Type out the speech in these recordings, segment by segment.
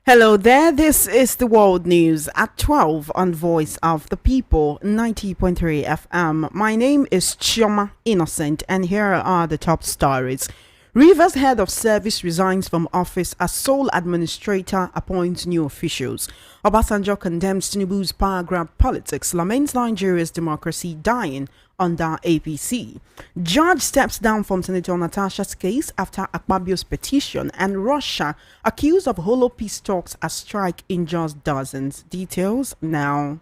Hello there, this is the World News at 12 on Voice of the People, 90.3 FM. My name is Chioma Innocent, and here are the top stories. Rivers head of service resigns from office as sole administrator appoints new officials. Obasanjo condemns Tinubu's power grab politics, laments Nigeria's democracy dying under APC. Judge steps down from Senator Natasha's case after Akpabio's petition, and Russia accused of hollow peace talks as strike injures dozens. Details now.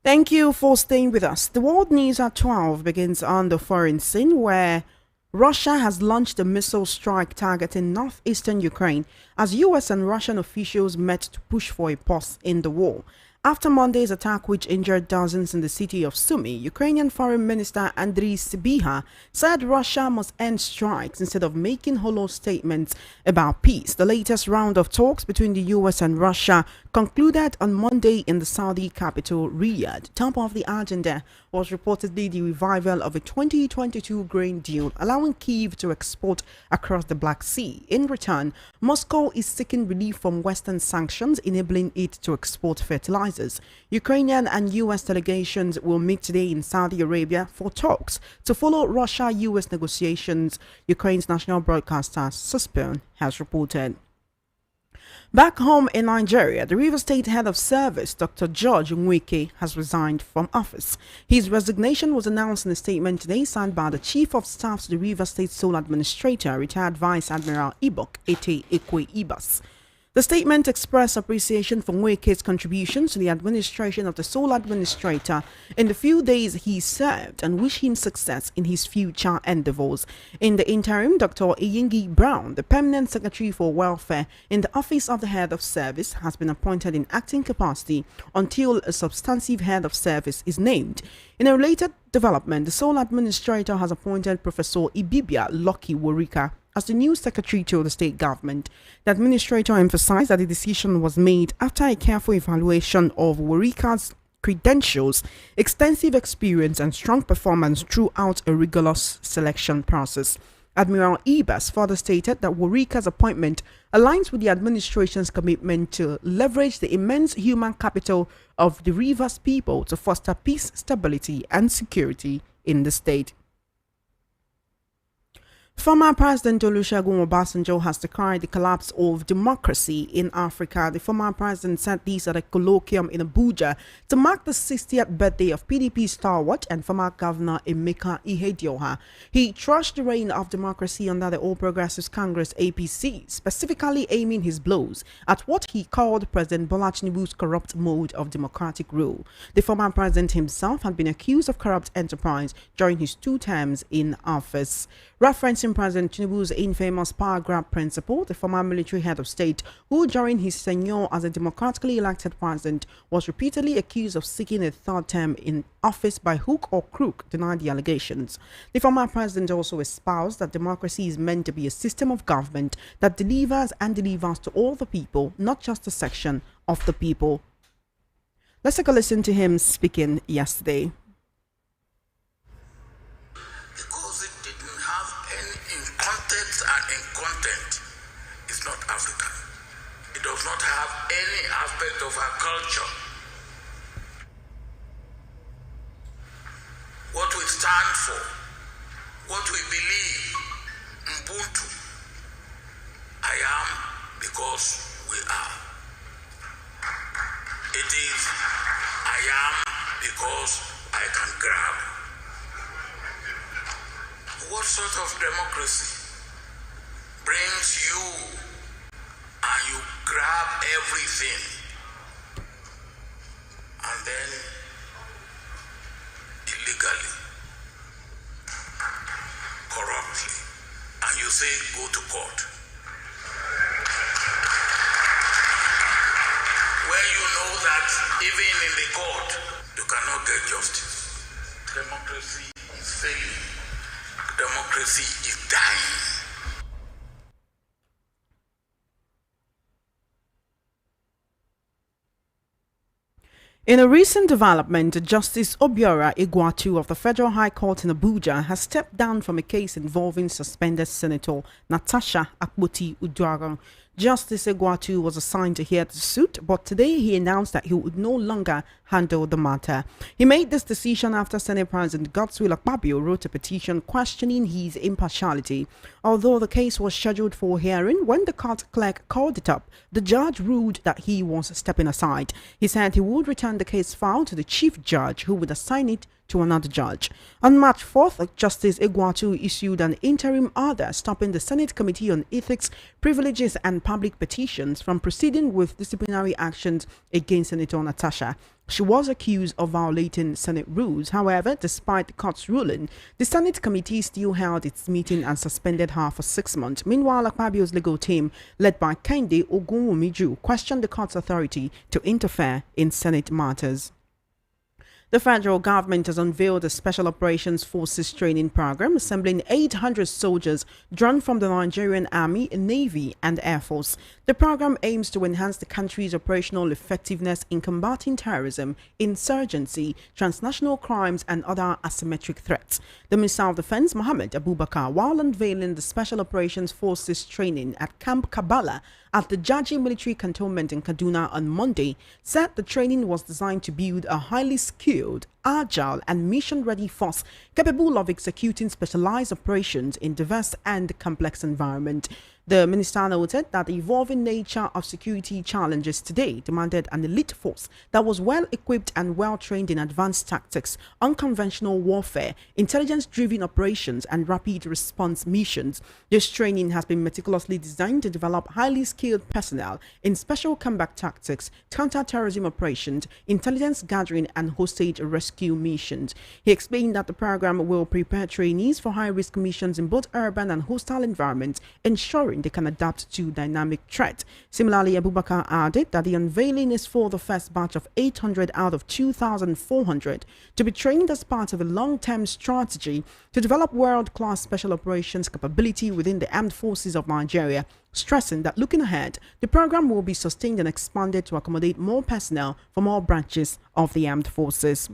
Thank you for staying with us. The World News at 12 begins on the foreign scene where Russia has launched a missile strike targeting northeastern Ukraine as US and Russian officials met to push for a pause in the war. After Monday's attack, which injured dozens in the city of Sumy, Ukrainian Foreign Minister Andriy Sybiha said Russia must end strikes instead of making hollow statements about peace. The latest round of talks between the US and Russia concluded on Monday in the Saudi capital, Riyadh. Top of the agenda was reportedly the revival of a 2022 grain deal, allowing Kyiv to export across the Black Sea. In return, Moscow is seeking relief from Western sanctions, enabling it to export fertilizer. Ukrainian and U.S. delegations will meet today in Saudi Arabia for talks to follow Russia-U.S. negotiations, Ukraine's national broadcaster Suspern has reported. Back home in Nigeria, the Rivers State Head of Service, Dr. George Nweke, has resigned from office. His resignation was announced in a statement today signed by the Chief of Staff to the Rivers State Sole Administrator, retired Vice Admiral Ibok Ete Ekwe Ibas. The statement expressed appreciation for Nweke's contributions to the administration of the sole administrator in the few days he served and wish him success in his future endeavors. In the interim, Dr. Iyingi Brown, the Permanent Secretary for Welfare in the Office of the Head of Service, has been appointed in acting capacity until a substantive Head of Service is named. In a related development, the sole administrator has appointed Professor Ibibia Lucky Worika as the new secretary to the state government. The administrator emphasized that the decision was made after a careful evaluation of Worika's credentials, extensive experience, and strong performance throughout a rigorous selection process. Admiral Ibas further stated that Worika's appointment aligns with the administration's commitment to leverage the immense human capital of the Rivers people to foster peace, stability, and security in the state. Former President Olusegun Obasanjo has decried the collapse of democracy in Africa. The former president said this at a colloquium in Abuja to mark the 60th birthday of PDP stalwart and former governor Emeka Ihedioha. He trashed the reign of democracy under the All Progressives Congress APC, specifically aiming his blows at what he called President Bola Tinubu's corrupt mode of democratic rule. The former president himself had been accused of corrupt enterprise during his 2 terms in office. Referencing President Tinubu's infamous power grab principle, the former military head of state, who during his tenure as a democratically elected president was repeatedly accused of seeking a 3rd term in office by hook or crook, denied the allegations. The former president also espoused that democracy is meant to be a system of government that delivers to all the people, not just a section of the people. Let's take a listen to him speaking yesterday. It does not have any aspect of our culture. What we stand for, what we believe, Ubuntu. I am because we are. It is I am because I can grab. What sort of democracy brings you and you grab everything and then illegally, corruptly, and you say go to court, where you know that even in the court you cannot get justice. Democracy is failing. Democracy is dying. In a recent development, Justice Obiora Igwatu of the Federal High Court in Abuja has stepped down from a case involving suspended Senator Natasha Akpoti Uduaghan. Justice Egwatu was assigned to hear the suit, but today he announced that he would no longer handle the matter. He made this decision after Senate President Godswill Akpabio wrote a petition questioning his impartiality. Although the case was scheduled for hearing, when the court clerk called it up, the judge ruled that he was stepping aside. He said he would return the case file to the chief judge, who would assign it to another judge. On March 4th, Justice Egwatu issued an interim order stopping the Senate Committee on Ethics, Privileges and Public Petitions from proceeding with disciplinary actions against Senator Natasha. She was accused of violating Senate rules. However, despite the court's ruling, the Senate committee still held its meeting and suspended her for 6 months. Meanwhile, Akpabio's legal team, led by Kende Ogunwumiju, questioned the court's authority to interfere in Senate matters. The federal government has unveiled a Special Operations Forces training program assembling 800 soldiers drawn from the Nigerian Army, Navy, and Air Force. The program aims to enhance the country's operational effectiveness in combating terrorism, insurgency, transnational crimes, and other asymmetric threats. The Minister of Defense, Mohammed Abubakar, while unveiling the Special Operations Forces training at Camp Kabbalah at the Jaji Military Cantonment in Kaduna on Monday, said the training was designed to build a highly skilled, agile, and mission-ready force capable of executing specialized operations in diverse and complex environments. The minister noted that the evolving nature of security challenges today demanded an elite force that was well-equipped and well-trained in advanced tactics, unconventional warfare, intelligence-driven operations, and rapid response missions. This training has been meticulously designed to develop highly skilled personnel in special combat tactics, counter-terrorism operations, intelligence gathering, and hostage rescue missions. He explained that the program will prepare trainees for high-risk missions in both urban and hostile environments, ensuring they can adapt to dynamic threat. Similarly, Abubakar added that the unveiling is for the first batch of 800 out of 2,400 to be trained as part of a long-term strategy to develop world-class special operations capability within the armed forces of Nigeria, stressing that looking ahead, the program will be sustained and expanded to accommodate more personnel from all branches of the armed forces.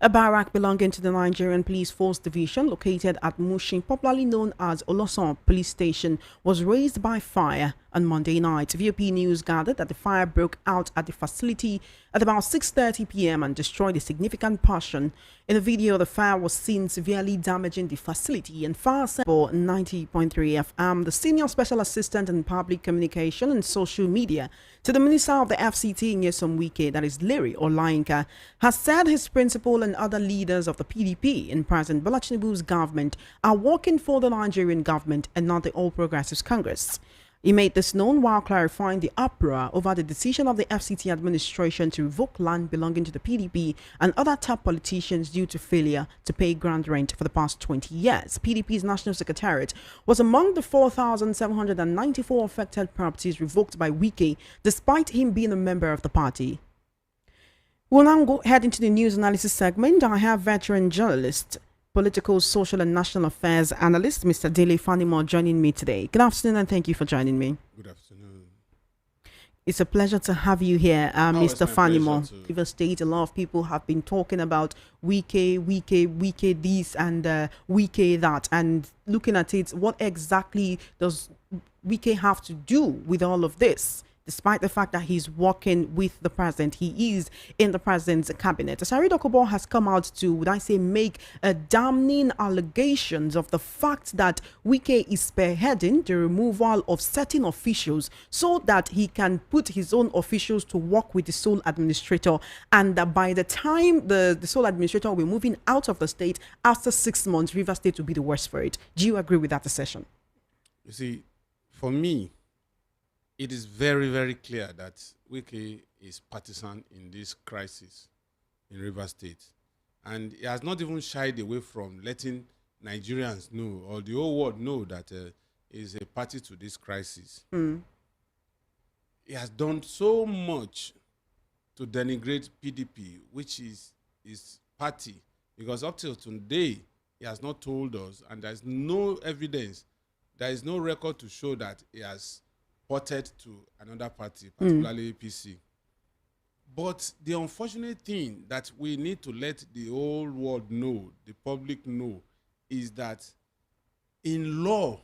A barrack belonging to the Nigerian Police Force Division located at Mushin, popularly known as Oloson Police Station, was razed by fire on Monday night. VOP News gathered that the fire broke out at the facility at about 6:30 p.m. and destroyed a significant portion. In the video, the fire was seen severely damaging the facility and fire sample 90.3 FM. The Senior Special Assistant in Public Communication and Social Media to the Minister of the FCT, Nyesom Wike, that is Larry Olayinka, has said his principal and other leaders of the PDP in President Bola Tinubu's government are working for the Nigerian government and not the All Progressives Congress. He made this known while clarifying the uproar over the decision of the FCT administration to revoke land belonging to the PDP and other top politicians due to failure to pay ground rent for the past 20 years. PDP's National Secretariat was among the 4,794 affected properties revoked by Wike, despite him being a member of the party. We'll now go head into the news analysis segment. I have veteran journalist, political, social, and national affairs analyst, Mr. Dele Fanimo, joining me today. Good afternoon, and thank you for joining me. Good afternoon. It's a pleasure to have you here, Mr. Fanimo. River State, a lot of people have been talking about Wike this and Wike that, and looking at it, what exactly does Wike have to do with all of this? Despite the fact that he's working with the president, he is in the president's cabinet. Asari Dokubo has come out to, would I say, make damning allegations of the fact that Wike is spearheading the removal of certain officials so that he can put his own officials to work with the sole administrator. And that by the time the sole administrator will be moving out of the state after 6 months, River State will be the worst for it. Do you agree with that assertion? You see, for me, it is very, very clear that Wike is partisan in this crisis in Rivers State. And he has not even shied away from letting Nigerians know, or the whole world know, that he is a party to this crisis. He has done so much to denigrate PDP, which is his party, because up till today, he has not told us, and there is no evidence, there is no record to show that he has ported to another party, particularly APC. But the unfortunate thing that we need to let the whole world know, the public know, is that in law,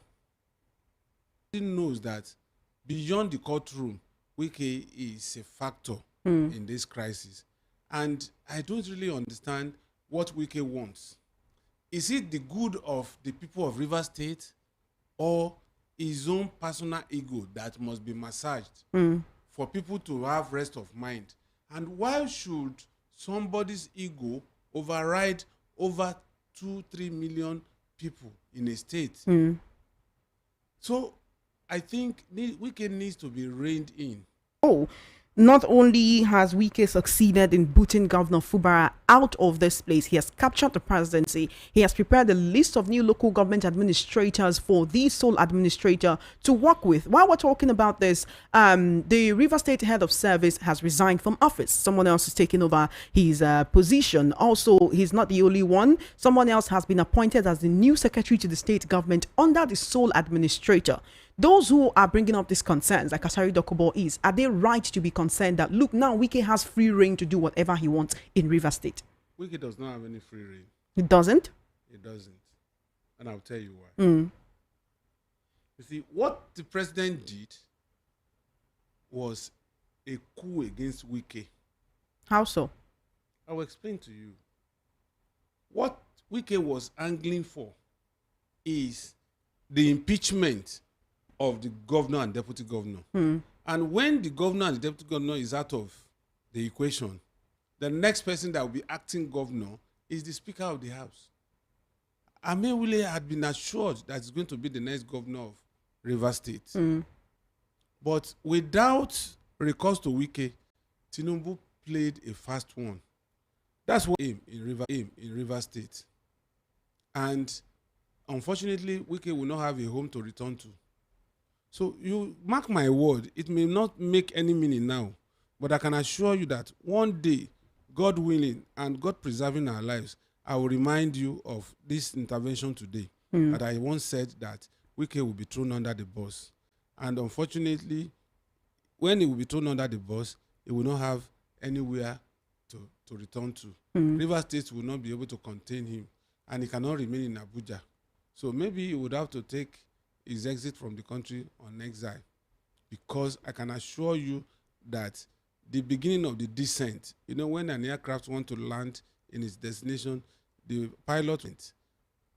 he knows that beyond the courtroom, Wike is a factor in this crisis. And I don't really understand what Wike wants. Is it the good of the people of Rivers State or his own personal ego that must be massaged for people to have rest of mind? And why should somebody's ego override over 2-3 million people in a state? So I think Wike needs to be reined in. Oh, not only has Wike succeeded in booting Governor Fubara out of this place, he has captured the presidency. He has prepared a list of new local government administrators for the sole administrator to work with. While we're talking about this, the River State head of service has resigned from office. Someone else is taking over his position. Also, he's not the only one. Someone else has been appointed as the new secretary to the state government under the sole administrator. Those who are bringing up these concerns, like Asari Dokubo are they right to be concerned that, look, now Wike has free reign to do whatever he wants in River State? Wike does not have any free reign. It doesn't? It doesn't. And I'll tell you why. You see, what the president did was a coup against Wike. How so? I will explain to you. What Wike was angling for is the impeachment of the governor and deputy governor. And when the governor and the deputy governor is out of the equation, the next person that will be acting governor is the Speaker of the House. Amewule had been assured that he's going to be the next governor of Rivers State. But without recourse to Wike, Tinubu played a fast one. That's what aim in Rivers State. And unfortunately, Wike will not have a home to return to. So you mark my word, it may not make any meaning now, but I can assure you that one day, God willing and God preserving our lives, I will remind you of this intervention today. That I once said that Wike will be thrown under the bus. And unfortunately, when he will be thrown under the bus, he will not have anywhere to return to. River State will not be able to contain him, and he cannot remain in Abuja. So maybe he would have to take his exit from the country on exile, because I can assure you that the beginning of the descent, when an aircraft wants to land in its destination, the pilot went,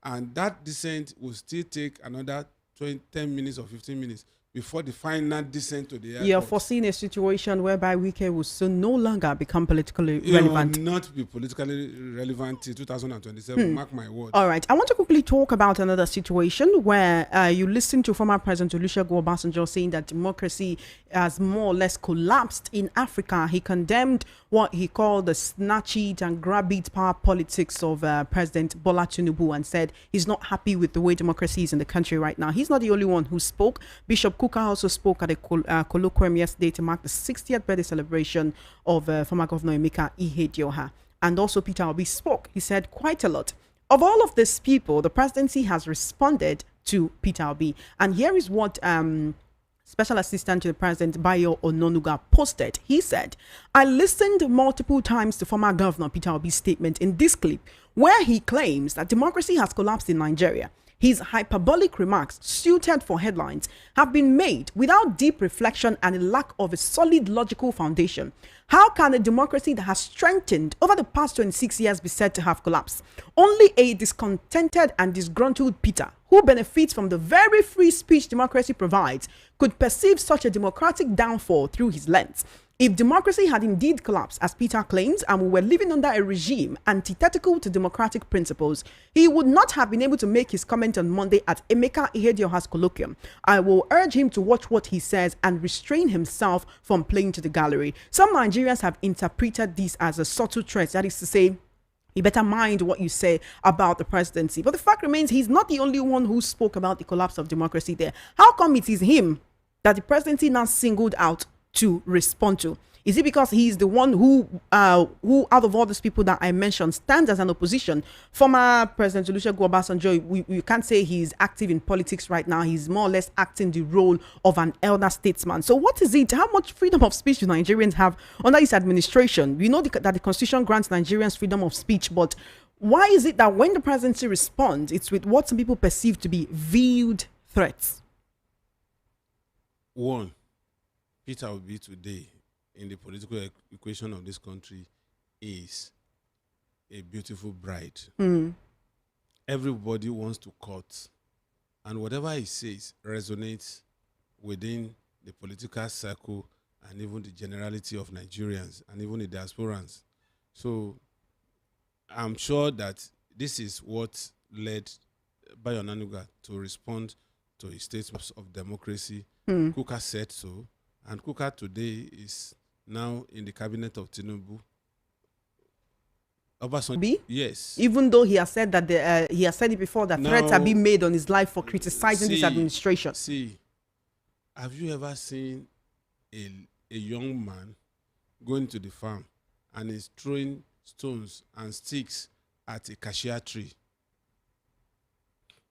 and that descent will still take another 10 minutes or 15 minutes before the final descent to the airport. You're foreseeing a situation whereby Wike will soon no longer become politically relevant. It will not be politically relevant till 2027, mark my word. All right. I want to quickly talk about another situation where you listen to former President Olusegun Obasanjo saying that democracy has more or less collapsed in Africa. He condemned what he called the snatch it and grab it power politics of President Bola Tinubu and said he's not happy with the way democracy is in the country right now. He's not the only one who spoke. Bishop Kuka also spoke at a colloquium yesterday to mark the 60th birthday celebration of former Governor Emeka Ihedioha. And also Peter Obi spoke. He said quite a lot. Of all of these people, the presidency has responded to Peter Obi. And here is what Special Assistant to the President Bayo Onanuga posted. He said, I listened multiple times to former Governor Peter Obi's statement in this clip where he claims that democracy has collapsed in Nigeria. His hyperbolic remarks, suited for headlines, have been made without deep reflection and a lack of a solid logical foundation. How can a democracy that has strengthened over the past 26 years be said to have collapsed? Only a discontented and disgruntled Peter, who benefits from the very free speech democracy provides, could perceive such a democratic downfall through his lens. If democracy had indeed collapsed, as Peter claims, and we were living under a regime antithetical to democratic principles, he would not have been able to make his comment on Monday at Emeka Ihedioha's colloquium. I will urge him to watch what he says and restrain himself from playing to the gallery. Some Nigerians have interpreted this as a subtle threat, that is to say, you better mind what you say about the presidency. But the fact remains, he's not the only one who spoke about the collapse of democracy there. How come it is him that the presidency now singled out to respond to? Is it because he's the one who out of all these people that I mentioned stands as an opposition? Former President Olusegun Obasanjo, we can't say he's active in politics right now. He's more or less acting the role of an elder statesman. So what is it? How much freedom of speech do Nigerians have under his administration? We know that the Constitution grants Nigerians freedom of speech, but why is it that when the presidency responds, it's with what some people perceive to be veiled threats? one, Peter Obi today in the political equation of this country is a beautiful bride. Everybody wants to cut, and whatever he says resonates within the political circle and even the generality of Nigerians and even the diasporans. So I'm sure that this is what led Bayo Onanuga to respond to his statements of democracy. Kuka said so, and Kuka today is now in the cabinet of Tinubu. B? Yes. Even though he has said that he has said it before that Now, threats are being made on his life for criticizing this administration. See, have you ever seen a young man going to the farm and is throwing stones and sticks at a cassia tree?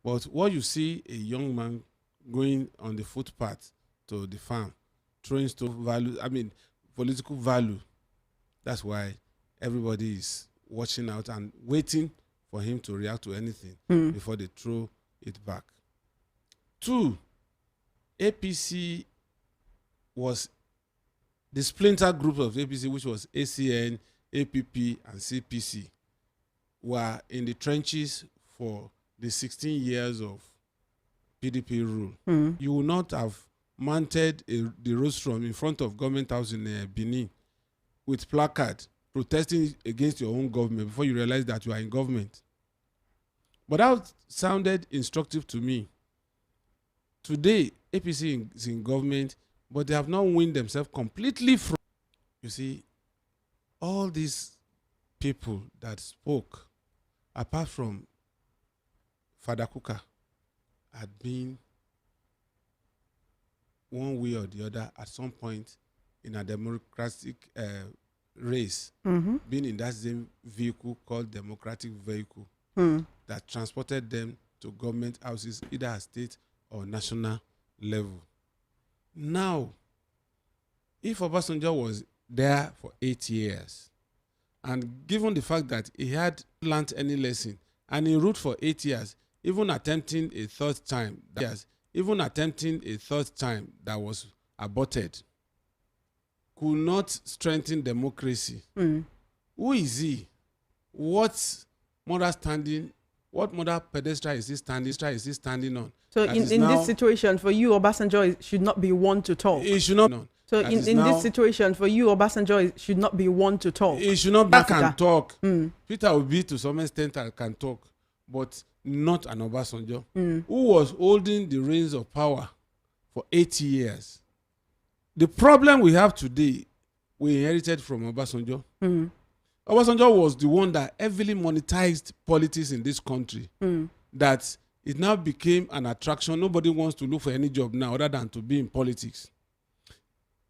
But what you see a young man going on the footpath to the farm, throwing political value. That's why everybody is watching out and waiting for him to react to anything before they throw it back. 2, APC was the splinter group of APC, which was ACN, APP, and CPC, were in the trenches for the 16 years of PDP rule. You would not have mounted the rostrum in front of government house in Benin with placard protesting against your own government before you realize that you are in government. But that sounded instructive to me. Today, APC is in government, but they have not won themselves completely from. You see, all these people that spoke, apart from Father Kuka, had been one way or the other at some point in a democratic race, being in that same vehicle called democratic vehicle that transported them to government houses either at state or national level. Now, if Obasanjo was there for 8 years, and given the fact that he had learned any lesson, and he ruled for 8 years, even attempting a third time, that was aborted, could not strengthen democracy. Who is he? What moral pedestal is he standing on? So in this situation, for you, Obasanjo should not be one to talk. He should not. So in this situation, for you, Obasanjo should not be one to talk. He should not back and talk. Peter Obi, to some extent, can talk, but not an Obasanjo, who was holding the reins of power for 80 years. The problem we have today, we inherited from Obasanjo. Obasanjo was the one that heavily monetized politics in this country, that it now became an attraction. Nobody wants to look for any job now other than to be in politics.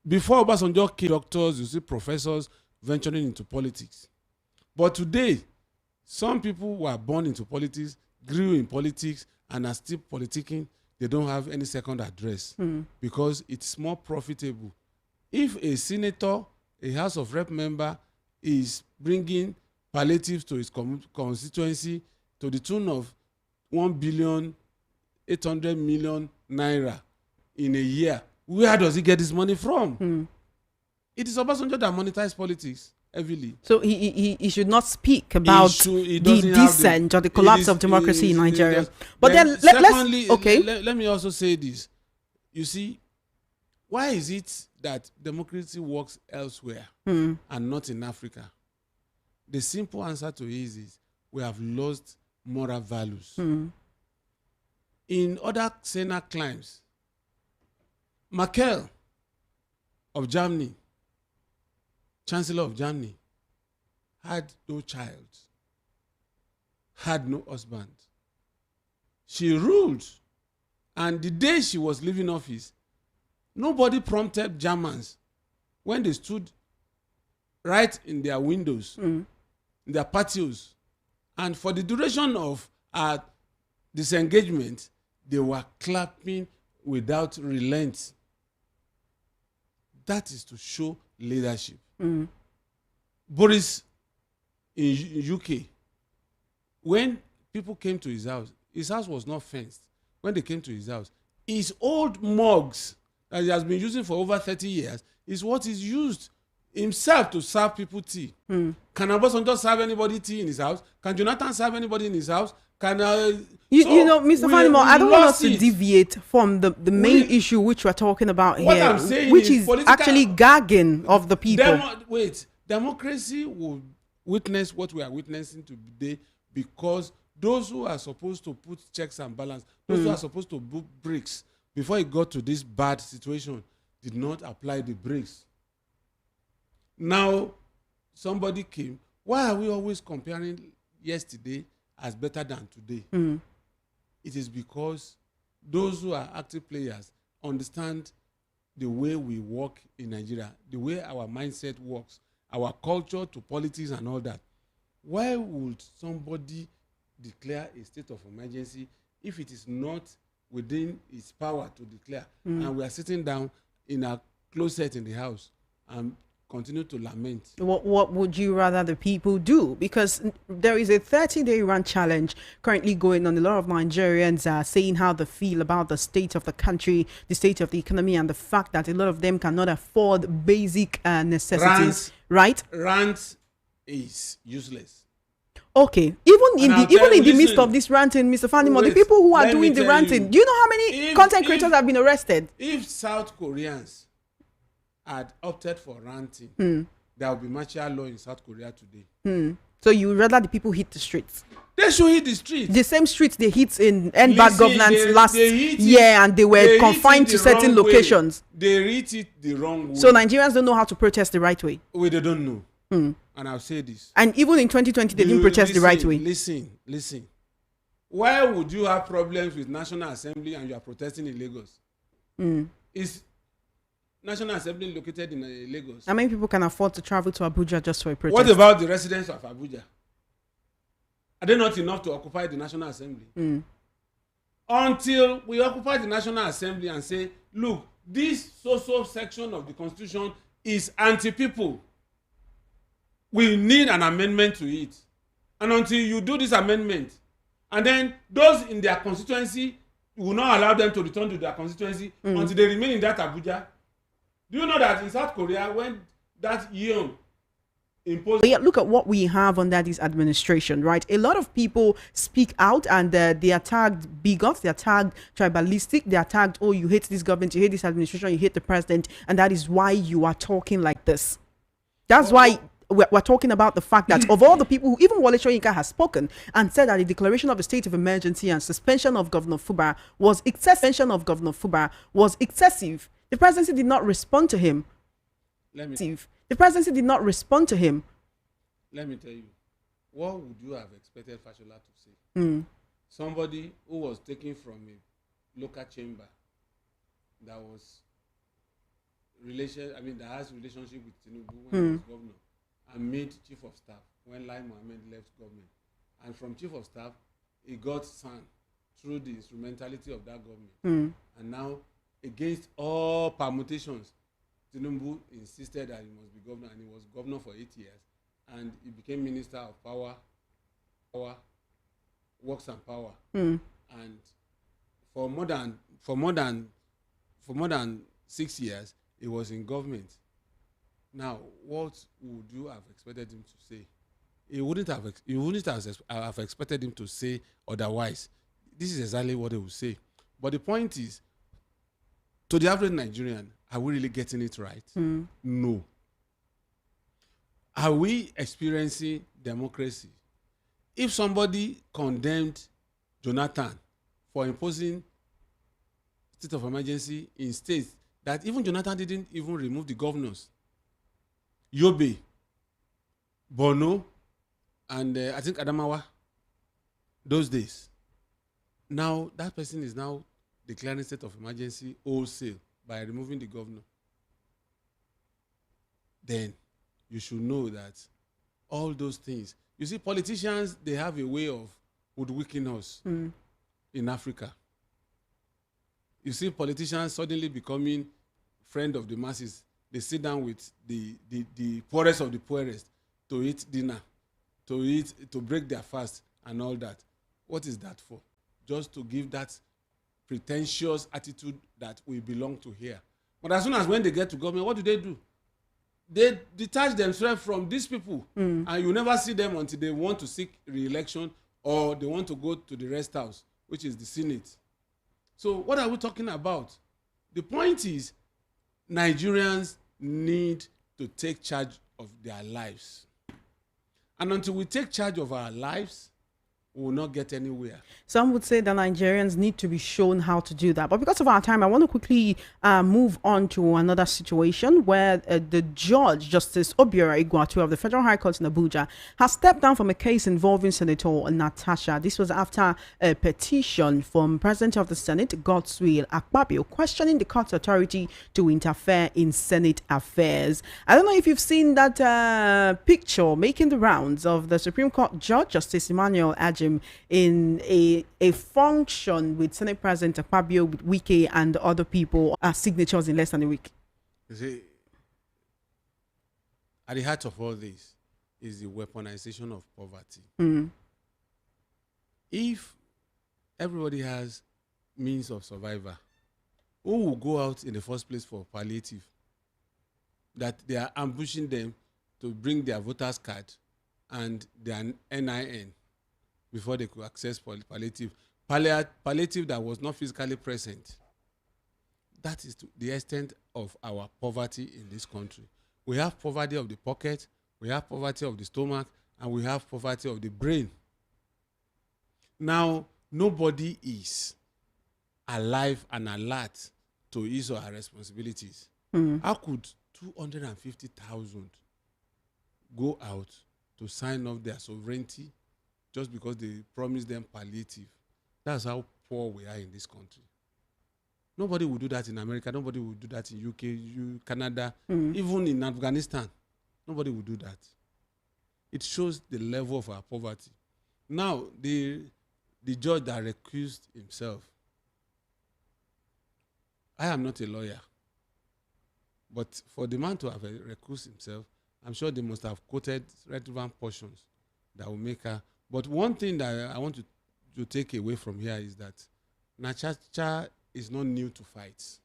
Before Obasanjo came, doctors, you see professors venturing into politics. But today, some people who are born into politics, grew in politics, and are still politicking. They don't have any second address because it's more profitable. If a senator, a House of Rep member, is bringing palliatives to his constituency to the tune of 1,800,000,000 naira in a year, where does he get his money from? It is Obasanjo that monetized politics heavily. So he should not speak about the descent or the collapse of democracy in Nigeria. But then let me also say this. You see, why is it that democracy works elsewhere and not in Africa? The simple answer to it is we have lost moral values. In other Sena climes, Merkel of Germany, Chancellor of Germany, had no child, had no husband. She ruled, and the day she was leaving office, nobody prompted Germans when they stood right in their windows, in their patios, and for the duration of our disengagement, they were clapping without relent. That is to show leadership. Boris in UK, when people came to his house was not fenced. When they came to his house, his old mugs that he has been using for over 30 years is what is used himself to serve people tea. Can Obasanjo serve anybody tea in his house? Can Jonathan serve anybody in his house? Can you know, Mr. Fanimo, I don't want us to deviate from the main issue which we're talking about what here, I'm saying which is actually gagging of the people. Democracy will witness what we are witnessing today because those who are supposed to put checks and balance, those who are supposed to put bricks before it got to this bad situation, did not apply the bricks. Now, somebody came. Why are we always comparing yesterday as better than today? It is because those who are active players understand the way we work in Nigeria, the way our mindset works, our culture to politics and all that. Why would somebody declare a state of emergency if it is not within its power to declare? And we are sitting down in a closet in the house and continue to lament. What would you rather the people do? Because there is a 30-day run challenge currently going on. A lot of Nigerians are saying how they feel about the state of the country, the state of the economy, and the fact that a lot of them cannot afford basic necessities. Rant is useless. Okay, even in the midst of this ranting, Mr. Fanimo, the people who are doing the ranting, do you know how many content creators have been arrested? If South Koreans had opted for ranting, there would be martial law in South Korea today. So you would rather the people hit the streets? They should hit the streets. The same streets they hit in end bad governance last year, and they were confined to certain locations. They hit it the wrong way. So Nigerians don't know how to protest the right way. They don't know. And I'll say this. And even in 2020, they didn't protest the right way. Listen. Why would you have problems with National Assembly and you are protesting in Lagos? Is National Assembly located in Lagos? How many people can afford to travel to Abuja just for a protest? What about the residents of Abuja? Are they not enough to occupy the National Assembly? Until we occupy the National Assembly and say, look, this so section of the Constitution is anti-people. We need an amendment to it. And until you do this amendment, and then those in their constituency will not allow them to return to their constituency until they remain in that Abuja. Do you know that in South Korea, when that Yeon imposed... Yeah, look at what we have under this administration, right? A lot of people speak out and they are tagged bigots, they are tagged tribalistic, they are tagged, oh, you hate this government, you hate this administration, you hate the president, and that is why you are talking like this. That's why we're talking about the fact that of all the people who, even Wale Soyinka has spoken and said that the declaration of a state of emergency and suspension of Governor Fuba was excessive. The presidency did not respond to him. The presidency did not respond to him. Let me tell you, what would you have expected Fashola to say? Somebody who was taken from a local chamber that was that has relationship with Tinubu when he was governor, and made chief of staff when Lai Mohammed left government. And from chief of staff, he got signed through the instrumentality of that government. And now, against all permutations, Tinubu insisted that he must be governor, and he was governor for 8 years. And he became minister of power, works and power. And for more than 6 years, he was in government. Now, what would you have expected him to say? You wouldn't have expected him to say otherwise. This is exactly what he would say. But the point is, to the average Nigerian, are we really getting it right? No. Are we experiencing democracy? If somebody condemned Jonathan for imposing state of emergency in states that even Jonathan didn't even remove the governors, Yobe, Borno, and I think Adamawa, those days. Now, that person is now declaring state of emergency wholesale by removing the governor. Then you should know that all those things. You see, politicians, they have a way of hoodwinking us in Africa. You see politicians suddenly becoming friend of the masses. They sit down with the poorest of the poorest to eat dinner, to break their fast and all that. What is that for? Just to give that pretentious attitude that we belong to here. But as soon as when they get to government, what do? They detach themselves from these people, and you never see them until they want to seek re-election or they want to go to the rest house, which is the Senate. So what are we talking about? The point is, Nigerians need to take charge of their lives. And until we take charge of our lives, we will not get anywhere. Some would say that Nigerians need to be shown how to do that. But because of our time, I want to quickly move on to another situation where the judge, Justice Obiora Igwatu of the Federal High Court in Abuja, has stepped down from a case involving Senator Natasha. This was after a petition from President of the Senate, Godswill Akpabio, questioning the court's authority to interfere in Senate affairs. I don't know if you've seen that picture making the rounds of the Supreme Court Judge, Justice Emmanuel Ajim, in a function with Senate President Akpabio, with Wike and other people, signatures in less than a week. You see, at the heart of all this is the weaponization of poverty. If everybody has means of survival, who will go out in the first place for palliative? That they are ambushing them to bring their voters card and their NIN before they could access palliative. Palliative that was not physically present. That is to the extent of our poverty in this country. We have poverty of the pocket, we have poverty of the stomach, and we have poverty of the brain. Now, nobody is alive and alert to his or her responsibilities. How could 250,000 go out to sign off their sovereignty just because they promised them palliative? That's how poor we are in this country. Nobody will do that in America. Nobody will do that in UK, Canada, even in Afghanistan. Nobody will do that. It shows the level of our poverty. Now, the judge that recused himself, I am not a lawyer, but for the man to have recused himself, I'm sure they must have quoted relevant portions that will make her. But one thing that I want to take away from here is that Natasha is not new to fights.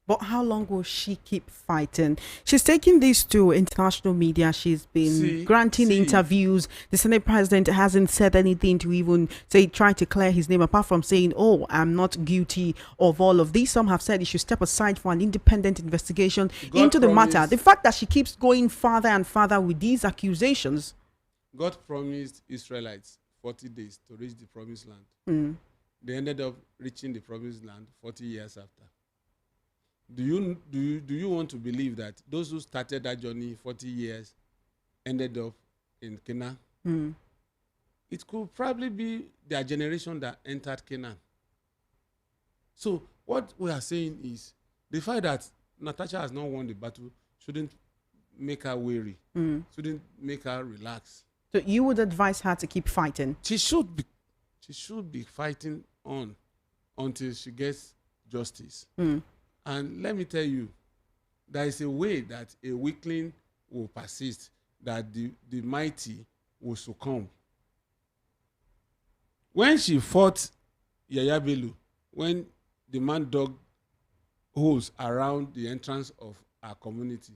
But how long will she keep fighting? She's taking this to international media. She's been granting interviews. The Senate President hasn't said anything to even try to clear his name, apart from saying, oh, I'm not guilty of all of this. Some have said he should step aside for an independent investigation into the matter. The fact that she keeps going farther and farther with these accusations. God promised Israelites 40 days to reach the promised land. They ended up reaching the promised land 40 years after. Do you want to believe that those who started that journey 40 years ended up in Canaan? It could probably be their generation that entered Canaan. So what we are saying is the fact that Natasha has not won the battle shouldn't make her weary, shouldn't make her relax. So you would advise her to keep fighting? She should be fighting on until she gets justice. And let me tell you, there is a way that a weakling will persist, that the mighty will succumb. When she fought Yaya Bello, when the man dug holes around the entrance of our community,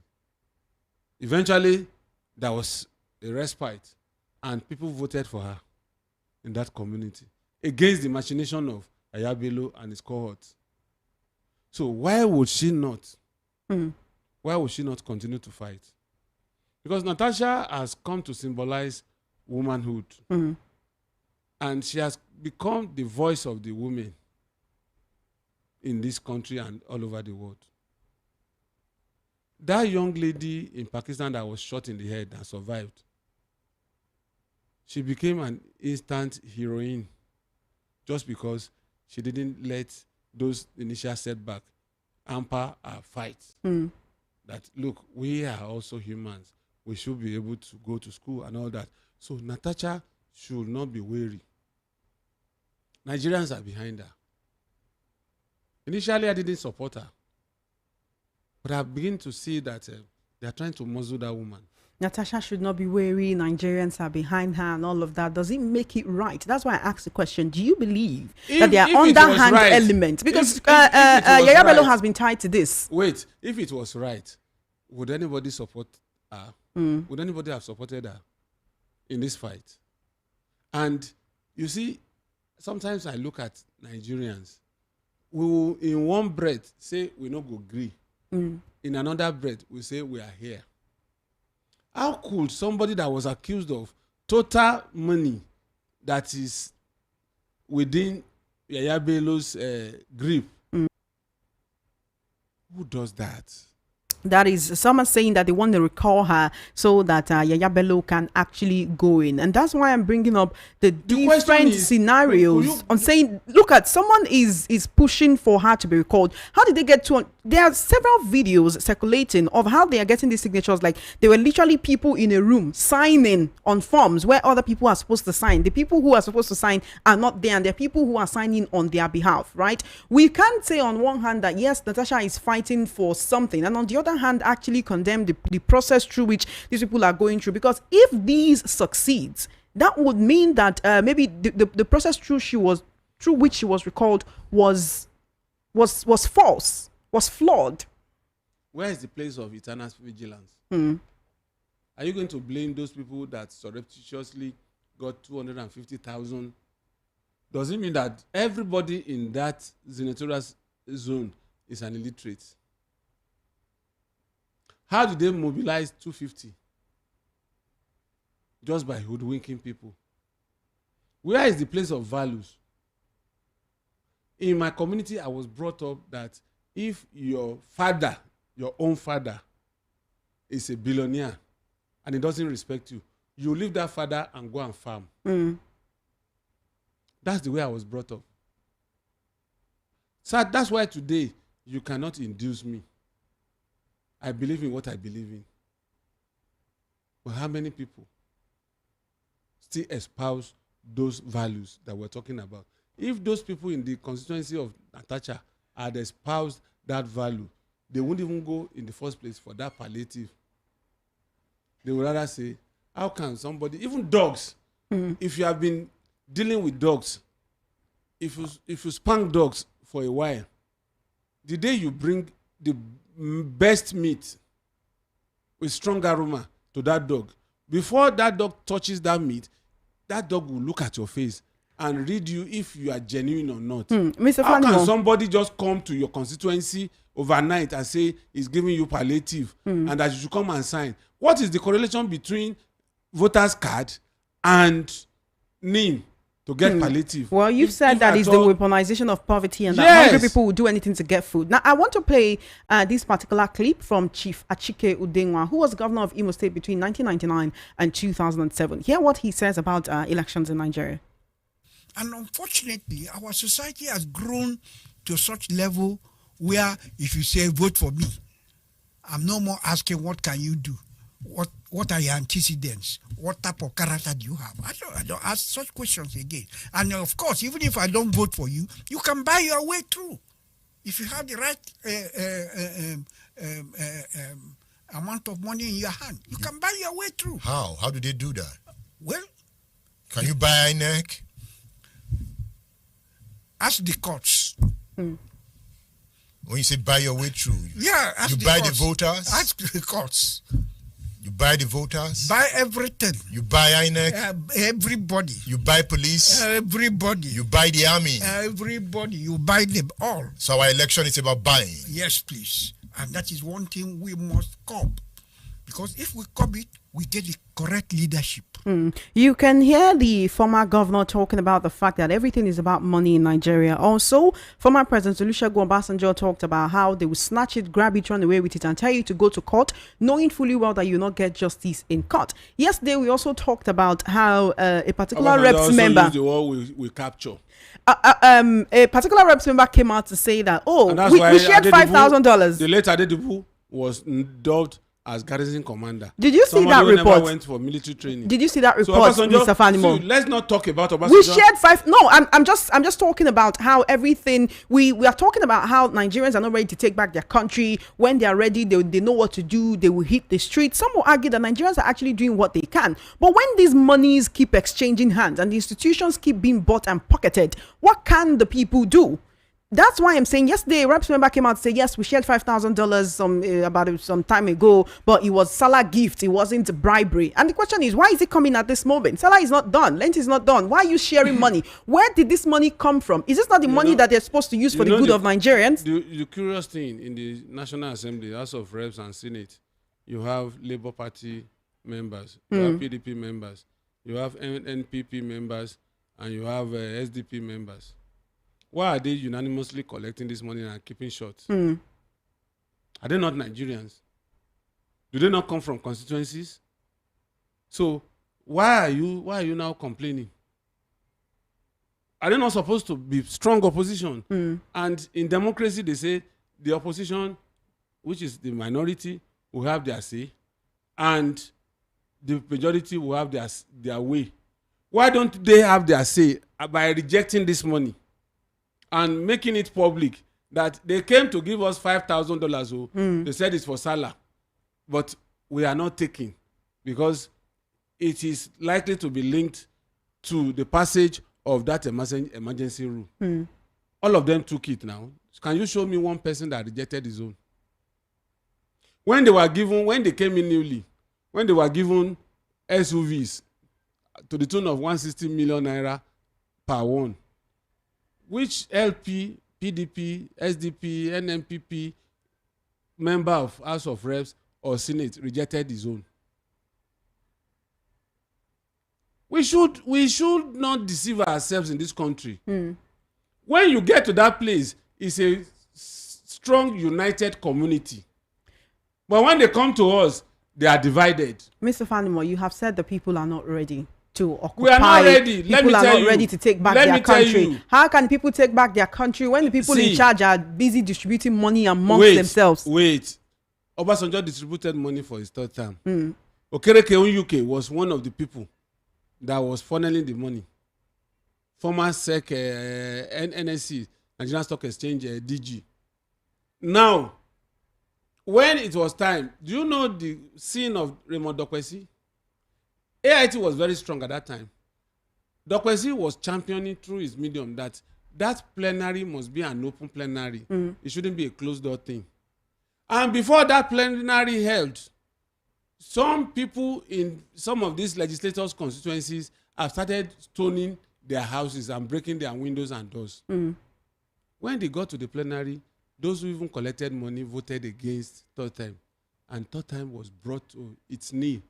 eventually there was a respite and people voted for her in that community against the machination of Yaya Bello and his cohorts. So why would she not? Why would she not continue to fight? Because Natasha has come to symbolize womanhood. And she has become the voice of the women in this country and all over the world. That young lady in Pakistan that was shot in the head and survived, she became an instant heroine just because she didn't let those initial setbacks hamper our fight. That, look, we are also humans. We should be able to go to school and all that. So Natasha should not be weary. Nigerians are behind her. Initially, I didn't support her. But I begin to see that they are trying to muzzle that woman. Natasha should not be weary, Nigerians are behind her and all of that. Does it make it right? That's why I asked the question. Do you believe that there are underhand elements? Because Yaya Bello has been tied to this. Wait, if it was right, would anybody support her? Would anybody have supported her in this fight? And you see, sometimes I look at Nigerians. We will in one breath say we no go agree. In another breath, we say we are here. How could somebody that was accused of total money that is within Yaya Bello's grip, who does that? That is, some are saying that they want to recall her so that Yaya Bello can actually go in. And that's why I'm bringing up the different scenarios on saying, look at, someone is pushing for her to be recalled. How did they get to, there are several videos circulating of how they are getting these signatures. Like, there were literally people in a room signing on forms where other people are supposed to sign. The people who are supposed to sign are not there, and there are people who are signing on their behalf, right? We can't say on one hand that, yes, Natasha is fighting for something, and on the other hand actually condemn the process through which these people are going through, because if these succeeds, that would mean that maybe the process through which she was recalled was false, was flawed. Where is the place of eternal vigilance? Are you going to blame those people that surreptitiously got 250,000? Does it mean that everybody in that senatorial zone is an illiterate? How did they mobilize 250? Just by hoodwinking people. Where is the place of values? In my community, I was brought up that if your father, your own father, is a billionaire and he doesn't respect you, you leave that father and go and farm. That's the way I was brought up. So that's why today you cannot induce me. I believe in what I believe in. But how many people still espouse those values that we're talking about? If those people in the constituency of Natasha had espoused that value, they wouldn't even go in the first place for that palliative. They would rather say, how can somebody, even dogs, if you have been dealing with dogs, if you spank dogs for a while, the day you bring the best meat with strong aroma to that dog, before that dog touches that meat, that dog will look at your face and read you if you are genuine or not. Mr. How Fanimo, can somebody just come to your constituency overnight and say he's giving you palliative and that you should come and sign? What is the correlation between voters card and NIM to get palliative? Well, you've said that is the weaponization of poverty, and that hungry people will do anything to get food. Now, I want to play this particular clip from Chief Achike Udenwa, who was governor of Imo State between 1999 and 2007. Hear what he says about elections in Nigeria. And unfortunately, our society has grown to such level where if you say vote for me, I'm no more asking what can you do, what are your antecedents, what type of character do you have. I don't ask such questions again. And of course, even if I don't vote for you, you can buy your way through if you have the right amount of money in your hand. You can buy your way through. How do they do that? Well, can you buy INEC? Ask the courts. When you say buy your way through, ask you the buy courts. the voters? Ask the courts. You buy the voters? Buy everything. You buy INEC? Everybody. You buy police? Everybody. You buy the army? Everybody. You buy them all. So our election is about buying? Yes, please. And that is one thing we must curb. Because if we curb it, we get the correct leadership. You can hear the former governor talking about the fact that everything is about money in Nigeria. Also, former President Olusegun Obasanjo talked about how they will snatch it, grab it, run away with it, and tell you to go to court, knowing fully well that you will not get justice in court. Yesterday, we also talked about how a particular reps member... Use the word we capture. A particular reps member came out to say that, we shared $5,000. The late Adedibu was dubbed as garrison commander. Did you see Somebody that who report? Never went for military training. Did you see that So report, Obasanjo, Mr. Fanimo? let's not talk about Obasanjo. We shared 5. No, I'm just talking about how everything we are talking about how Nigerians are not ready to take back their country. When they are ready, they know what to do. They will hit the streets. Some will argue that Nigerians are actually doing what they can. But when these monies keep exchanging hands and the institutions keep being bought and pocketed, what can the people do? That's why I'm saying yesterday, Reps member came out and said, yes, we shared $5,000 about some time ago, but it was Salah gift. It wasn't bribery. And the question is, why is it coming at this moment? Salah is not done. Lent is not done. Why are you sharing money? Where did this money come from? Is this not the money that they're supposed to use for the good of Nigerians? The curious thing in the National Assembly, House of Reps and Senate, you have Labour Party members, you have PDP members, you have NPP members, and you have SDP members. Why are they unanimously collecting this money and keeping short? Are they not Nigerians? Do they not come from constituencies? So why are you now complaining? Are they not supposed to be strong opposition? And in democracy, they say the opposition, which is the minority, will have their say, and the majority will have their way. Why don't they have their say by rejecting this money and making it public that they came to give us $5,000? They said it's for Salah, but we are not taking because it is likely to be linked to the passage of that emergency rule. All of them took it now. Can you show me one person that rejected his own? When they came in newly, when they were given SUVs to the tune of 160 million naira per one, which LP, PDP, SDP, NMPP member of House of Reps or Senate rejected his own? We should not deceive ourselves in this country. When you get to that place, it's a strong, united community. But when they come to us, they are divided. Mr. Fanimo, you have said the people are not ready to occupy. We are not ready. People are not ready to take back their country. How can people take back their country when the people in charge are busy distributing money amongst themselves? Wait. Obasanjo distributed money for his third term. Okereke Onyuke was one of the people that was funneling the money. Former SEC, NSC, Nigerian Stock Exchange, DG. Now, when it was time, do you know the scene of Raymond Dokwesi? AIT was very strong at that time. Dokwesi was championing through his medium that plenary must be an open plenary. It shouldn't be a closed door thing. And before that plenary held, some people in some of these legislators' constituencies have started stoning their houses and breaking their windows and doors. When they got to the plenary, those who even collected money voted against third time. And third time was brought to its knee.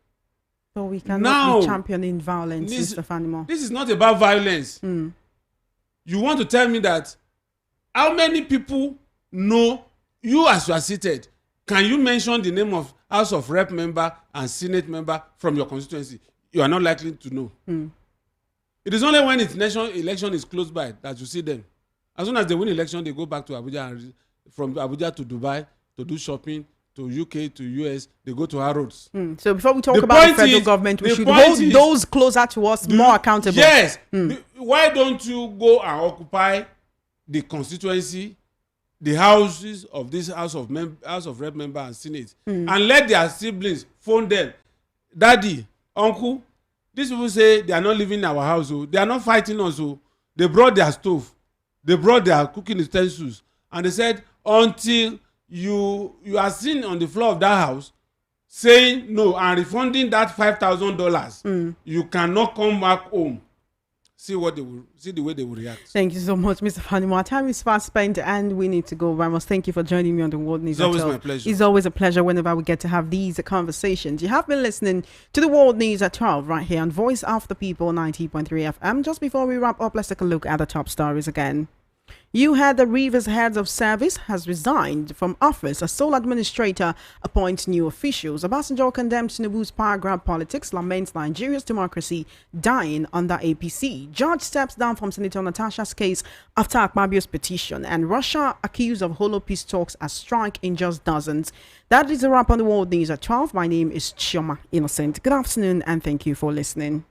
So we cannot be championing violence, Mr. Fanimo. This is not about violence. You want to tell me that how many people know you as you are seated? Can you mention the name of House of Rep member and Senate member from your constituency? You are not likely to know. It is only when its national election is close by that you see them. As soon as they win election, they go back to Abuja, and from Abuja to Dubai to do shopping, to UK, to US, they go to Harrods. So before we talk about the federal government, we should hold those closer to us more accountable. Yes. Why don't you go and occupy the constituency, the houses of this House of Rep member and Senate, and let their siblings phone them, Daddy, Uncle, these people say they are not living in our house. They are not fighting us. They brought their stove. They brought their cooking utensils. And they said, until you are seen on the floor of that house saying no and refunding that $5,000, you cannot come back home. See the way they will react. Thank you so much, Mr. Fanimo. Our time is fast spent and we need to go. Ramos, thank you for joining me on the World News. It's always my pleasure. It's always a pleasure whenever we get to have these conversations. You have been listening to the World News at 12 right here on Voice of the People 90.3 FM. Just before we wrap up, let's take a look at the top stories again. You heard the Rivers Heads of Service has resigned from office as sole administrator appoints new officials. Obasanjo condemns Tinubu's power grab politics, laments Nigeria's democracy dying under APC. Judge steps down from Senator Natasha's case after Akpabio's petition, and Russia accused of hollow peace talks as strike in just dozens. That is a wrap on the world news at 12. My name is Chioma Innocent. Good afternoon and thank you for listening.